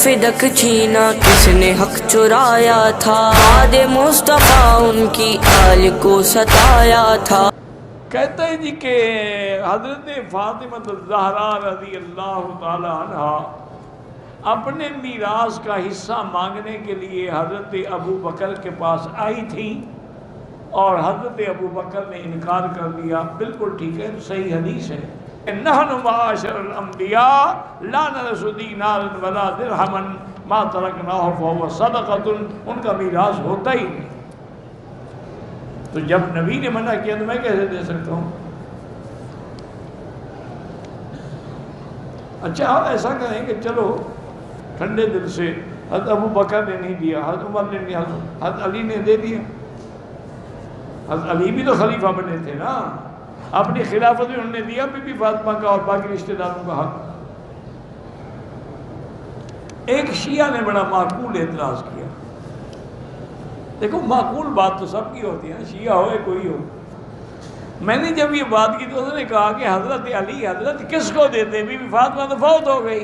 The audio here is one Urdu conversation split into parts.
فدک چھینا کس نے حق چرایا تھا، بعد مصطفیٰ ان کی آل کو ستایا تھا۔ کہتے ہیں جی کہ حضرت فاطمہ الزہرا رضی اللہ تعالی عنہ اپنے میراث کا حصہ مانگنے کے لیے حضرت ابو بکر کے پاس آئی تھیں، اور حضرت ابو بکر نے انکار کر دیا۔ بالکل ٹھیک ہے، صحیح حدیث ہے، نحن معاشر الانبیاء لا نرث دینارا ولا درہما ما ترکناہ فہو صدقۃ، ان کا میراث ہوتا ہی نہیں۔ تو جب نبی نے منع کیا تو میں کیسے دے سکتا ہوں؟ اچھا آپ ایسا کریں کہ چلو ٹھنڈے دل سے، حضرت ابو بکر نے نہیں دیا، حضرت عمر نے نہیں، حضرت علی نے دے دیا۔ حضرت علی بھی تو خلیفہ بنے تھے نا، اپنی خلافت میں انہوں نے دیا بی بی فاطمہ کا اور باقی رشتہ داروں کا حق۔ ایک شیعہ نے بڑا معقول اعتراض کیا۔ دیکھو معقول بات تو سب کی ہوتی ہے، شیعہ ہو یا کوئی ہو۔ میں نے جب یہ بات کی تو اس نے کہا کہ حضرت علی حضرت کس کو دیتے؟ بی بی فاطمہ تو فوت ہو گئی،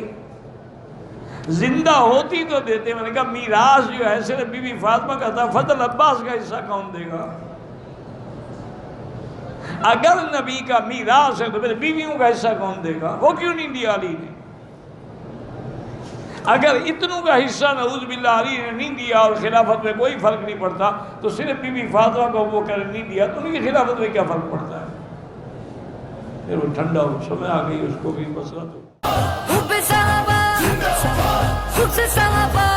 زندہ ہوتی تو دیتے۔ میں نے کہا میراث جو ہے صرف بی بی فاطمہ کا تھا، فضل عباس کا حصہ کون دے گا؟ اگر نبی کا میراث ہے تو پھر بیویوں کا حصہ کون دے گا؟ وہ کیوں نہیں دیا علی نے؟ اگر اتنوں کا حصہ نعوذ باللہ علی نے نہیں دیا اور خلافت میں کوئی فرق نہیں پڑتا، تو صرف بی بی فاطمہ کو وہ کر نہیں دیا تو ان کی خلافت میں کیا فرق پڑتا ہے؟ پھر وہ ٹھنڈا ہو، سمجھ آ گئی اس کو بھی مسئلہ۔ تو حب صحابہ، حب صحابہ،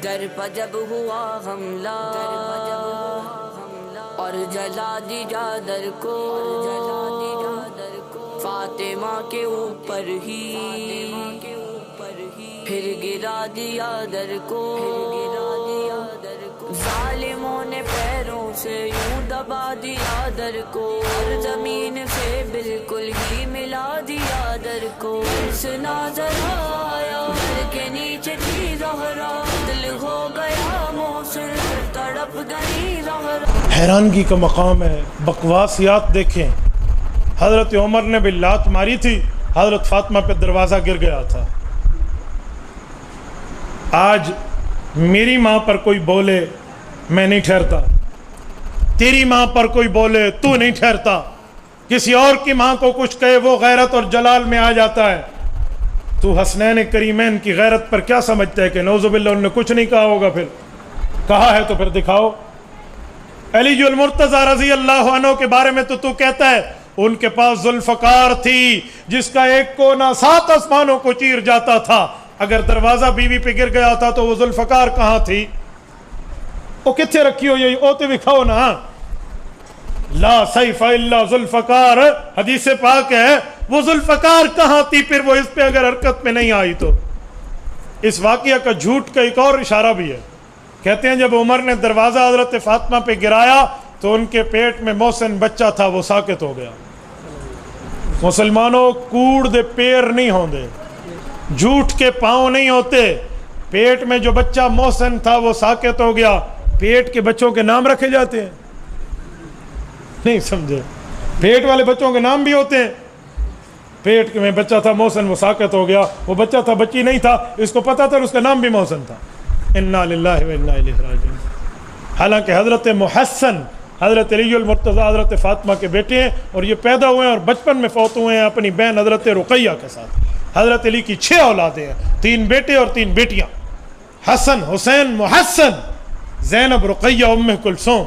در پہ جب ہوا حملہ اور جلا دیا در کو، فاطمہ کے اوپر ہی پھر گرا دیا در کو، ظالموں نے پیروں سے یوں دبا دیا در کو، اور زمین سے بالکل ہی ملا دیا در کو۔ اس نظر آیا در کے نیچے تھی زہرا، دل ہو گیا موصل تڑپ گئی زہرا۔ حیرانگی کا مقام ہے، بکواسیات دیکھیں۔ حضرت عمر نے بھی لات ماری تھی، حضرت فاطمہ پہ دروازہ گر گیا تھا۔ آج میری ماں پر کوئی بولے میں نہیں ٹھہرتا، تیری ماں پر کوئی بولے تو نہیں ٹھہرتا، کسی اور کی ماں کو کچھ کہے وہ غیرت اور جلال میں آ جاتا ہے۔ تو حسنین کریمین کی غیرت پر کیا سمجھتا ہے کہ نعوذ باللہ انہوں نے کچھ نہیں کہا ہوگا؟ پھر کہا ہے تو پھر دکھاؤ۔ علی المرتضیٰ رضی اللہ عنہ کے بارے میں تو کہتا ہے ان کے پاس ذوالفقار تھی جس کا ایک کونا 7 آسمانوں کو چیر جاتا تھا۔ اگر دروازہ بیوی پہ گر گیا تھا تو وہ ذوالفقار کہاں تھی؟ وہ کتنے رکھی ہو؟ یہ اوتے دکھاؤ نا۔ لا سیف الا ذوالفقار حدیث پاک ہے، وہ ذوالفقار کہاں تھی پھر وہ اس پہ اگر حرکت میں نہیں آئی تو؟ اس واقعہ کا جھوٹ کا ایک اور اشارہ بھی ہے۔ کہتے ہیں جب عمر نے دروازہ حضرت فاطمہ پہ گرایا تو ان کے پیٹ میں محسن بچہ تھا، وہ ساکت ہو گیا۔ مسلمانوں، کوڑ دے پیر نہیں ہوندے، جھوٹ کے پاؤں نہیں ہوتے۔ پیٹ میں جو بچہ محسن تھا وہ ساکت ہو گیا۔ پیٹ کے بچوں کے نام رکھے جاتے ہیں؟ نہیں سمجھے؟ پیٹ والے بچوں کے نام بھی ہوتے ہیں۔ پیٹ میں بچہ تھا محسن، وہ ساکت ہو گیا۔ وہ بچہ تھا، بچی نہیں تھا، اس کو پتا تھا، اس کا نام بھی محسن تھا۔ انا للہ و انا الیہ راجعون۔ حالانکہ حضرت محسن حضرت علی المرتضیٰ حضرت فاطمہ کے بیٹے ہیں، اور یہ پیدا ہوئے ہیں اور بچپن میں فوت ہوئے ہیں اپنی بہن حضرت رقیہ کے ساتھ۔ حضرت علی کی 6 اولادیں ہیں، 3 بیٹے اور 3 بیٹیاں، حسن، حسین، محسن، زینب، رقیہ، ام کلثوم۔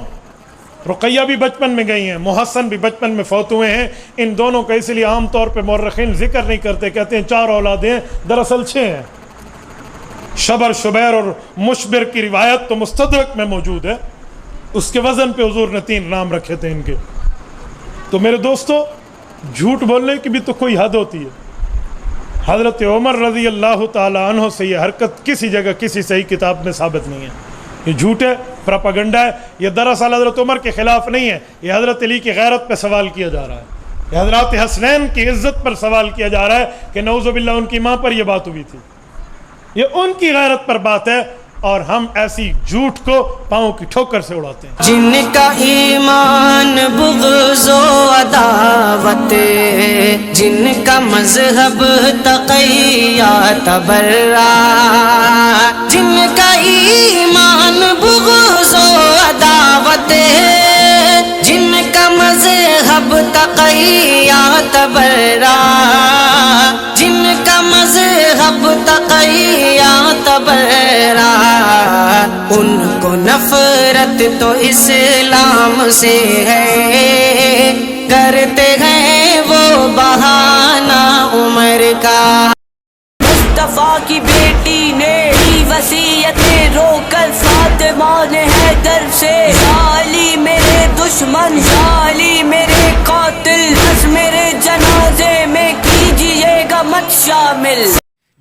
رقیہ بھی بچپن میں گئی ہیں، محسن بھی بچپن میں فوت ہوئے ہیں۔ ان دونوں کا اس لیے عام طور پہ مورخین ذکر نہیں کرتے، کہتے ہیں 4 اولادیں ہیں، دراصل 6 ہیں۔ شبر، شبیر اور مشبر کی روایت تو مستدرک میں موجود ہے، اس کے وزن پہ حضور نے 3 نام رکھے تھے ان کے۔ تو میرے دوستو، جھوٹ بولنے کی بھی تو کوئی حد ہوتی ہے۔ حضرت عمر رضی اللہ تعالی عنہ سے یہ حرکت کسی جگہ کسی صحیح کتاب میں ثابت نہیں ہے۔ یہ جھوٹ ہے، پراپاگنڈا ہے۔ یہ دراصل حضرت عمر کے خلاف نہیں ہے، یہ حضرت علی کی غیرت پہ سوال کیا جا رہا ہے، یہ حضرات حسنین کی عزت پر سوال کیا جا رہا ہے کہ نعوذ باللہ ان کی ماں پر یہ بات ہوئی تھی۔ یہ ان کی غیرت پر بات ہے۔ اور ہم ایسی جھوٹ کو پاؤں کی ٹھوکر سے اڑاتے ہیں. جن کا ایمان بغض و عداوت، جن کا مذہب تقیہ تبرہ، جن کا ایمان بغض و عداوت، جن کا مذہب تقیہ تبرہ، جن کا مذہب تقیہ تبرہ، ان کو نفرت تو اسلام سے ہے، کرتے ہیں وہ بہانہ عمر کا. مصطفیٰ کی بیٹی نے کی وصیتیں رو کر فاطمہ نے حیدر سے، یا علی میرے دشمن، یا علی میرے قاتل، بس میرے جنازے میں کیجئے گا مت شامل.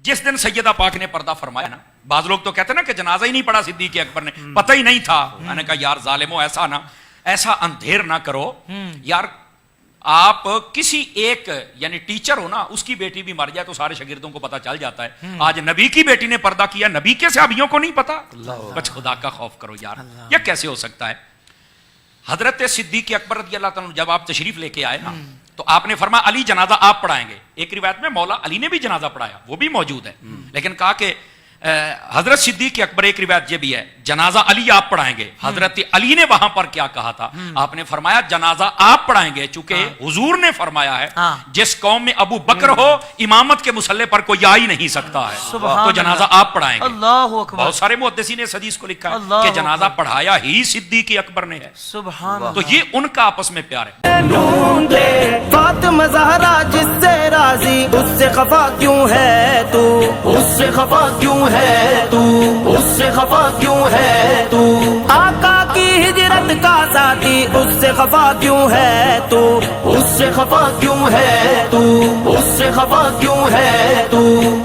جس دن سیدہ پاک نے پردہ فرمایا نا، بعض لوگ تو کہتے ہیں نا کہ جنازہ ہی نہیں پڑا صدیق اکبر نے، پتہ ہی نہیں تھا. میں نے کہا یار ظالمو، ایسا اندھیر نہ کرو یار. آپ کسی ایک یعنی ٹیچر ہو نا، اس کی بیٹی بھی مر جائے تو سارے شاگردوں کو پتا چل جاتا ہے. آج نبی کی بیٹی نے پردہ کیا، نبی کے صحابیوں کو نہیں پتا. بس خدا کا خوف کرو یار، یہ کیسے ہو سکتا ہے. حضرت صدیق اکبر رضی اللہ تعالیٰ جب آپ تشریف لے کے آئے نا، تو آپ نے فرمایا علی جنازہ آپ پڑھائیں گے. ایک روایت میں مولا علی نے بھی جنازہ پڑھایا، وہ بھی موجود ہے، لیکن کہا کہ حضرت صدیق اکبر، ایک روایت یہ بھی ہے جنازہ علی آپ پڑھائیں گے. حضرت علی نے وہاں پر کیا کہا تھا؟ آپ نے فرمایا جنازہ آپ پڑھائیں گے، چونکہ حضور نے فرمایا ہے جس قوم میں ابو بکر ہو امامت کے مصلی پر کوئی آ ہی نہیں سکتا ہے، تو جنازہ آپ پڑھائیں گے. اللہ اکبر. بہت سارے محدثین نے اس حدیث کو لکھا ہے کہ جنازہ پڑھایا ہی صدیق اکبر نے ہے. سبحان اللہ. تو یہ ان کا آپس میں پیار ہے. فاطمہ زہرا جس سے راضی، اس سے خفا کیوں ہے تو، اس سے خفا کیوں ہے تو، اس سے خفا کیوں ہے تو، آقا کی ہجرت کا ذاتی، اس سے خفا کیوں ہے تو، اس سے خفا کیوں ہے تو، اس سے خفا کیوں ہے تو،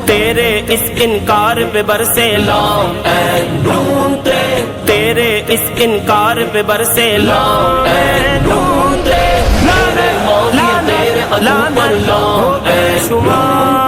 تیرے اس انکار پہ برسے لام اینڈ ڈھونڈتے، تیرے اس انکار پہ برسے لام اینڈ ڈھونڈتے، لانے لانے لانے شمار